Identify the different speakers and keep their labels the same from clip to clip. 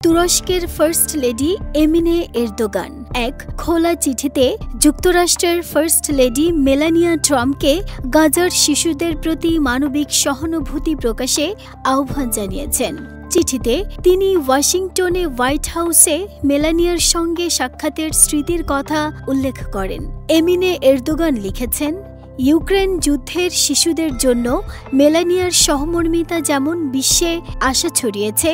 Speaker 1: তুরস্কের first lady এমিনে Erdogan এক খোলা চিঠিতে যুক্তরাষ্ট্রের ফার্স্ট লেডি মেলানিয়া ট্রাম্পকে গাজার শিশুদের প্রতি মানবিক সহানুভূতি প্রকাশে আহ্বান জানিয়েছেন। চিঠিতে তিনি ওয়াশিংটনে হোয়াইট হাউসে মেলানিয়ার সঙ্গে সাক্ষাতের স্মৃতির কথা উল্লেখ করেন। এমিনে এরদোগান লিখেছেন, ইউক্রেন যুদ্ধের শিশুদের জন্য মেলানিয়ার সহমর্মিতা যেমন বিশ্বে আশা ছড়িয়েছে,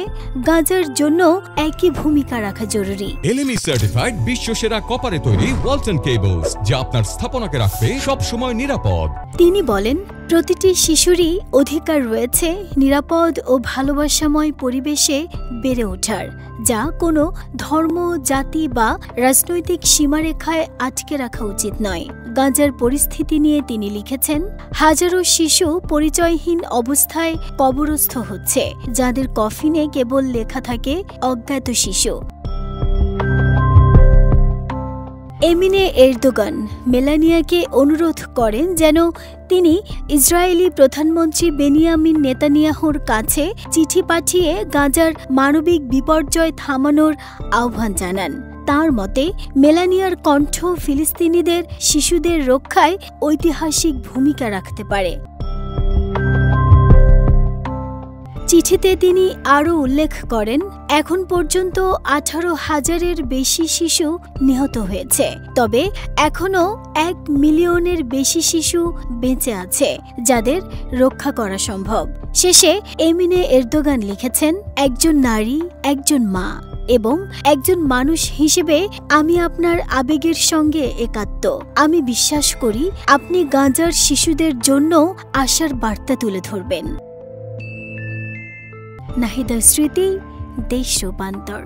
Speaker 1: গাজার জন্য একই ভূমিকা রাখা জরুরি।
Speaker 2: এলএমই সার্টিফাইড বিশ্বসেরা কপারে তৈরি ওয়ালটন কেবলস, যা আপনার স্থাপনাকে রাখবে সব সময় নিরাপদ।
Speaker 1: তিনি বলেন, প্রতিটি শিশুরই অধিকার রয়েছে নিরাপদ ও ভালোবাসাময় পরিবেশে বেড়ে ওঠার, যা কোনো ধর্ম, জাতি বা রাজনৈতিক সীমারেখায় আটকে রাখা উচিত নয়। গাজার পরিস্থিতি নিয়ে তিনি লিখেছেন, হাজারো শিশু পরিচয়হীন অবস্থায় কবরস্থ হচ্ছে, যাদের কফিনে কেবল লেখা থাকে অজ্ঞাত শিশু। এমিনে এরদোগান মেলানিয়াকে অনুরোধ করেন যেন তিনি ইসরায়েলি প্রধানমন্ত্রী বেনিয়ামিন নেতানিয়াহুর কাছে চিঠি পাঠিয়ে গাজার মানবিক বিপর্যয় থামানোর আহ্বান জানান। তার মতে, মেলানিয়ার কণ্ঠ ফিলিস্তিনিদের শিশুদের রক্ষায় ঐতিহাসিক ভূমিকা রাখতে পারে। চিঠিতে তিনি আরও উল্লেখ করেন, এখন পর্যন্ত 18,000-এর বেশি শিশু নিহত হয়েছে, তবে এখনও 1 মিলিয়নের বেশি শিশু বেঁচে আছে যাদের রক্ষা করা সম্ভব। শেষে এমিনে এরদোগান লিখেছেন, একজন নারী, একজন মা এবং একজন মানুষ হিসেবে আমি আপনার আবেগের সঙ্গে একাত্ম। আমি বিশ্বাস করি আপনি গাজার শিশুদের জন্য আশার বার্তা তুলে ধরবেন। নাহিদার স্মৃতি, দেশ রূপান্তর।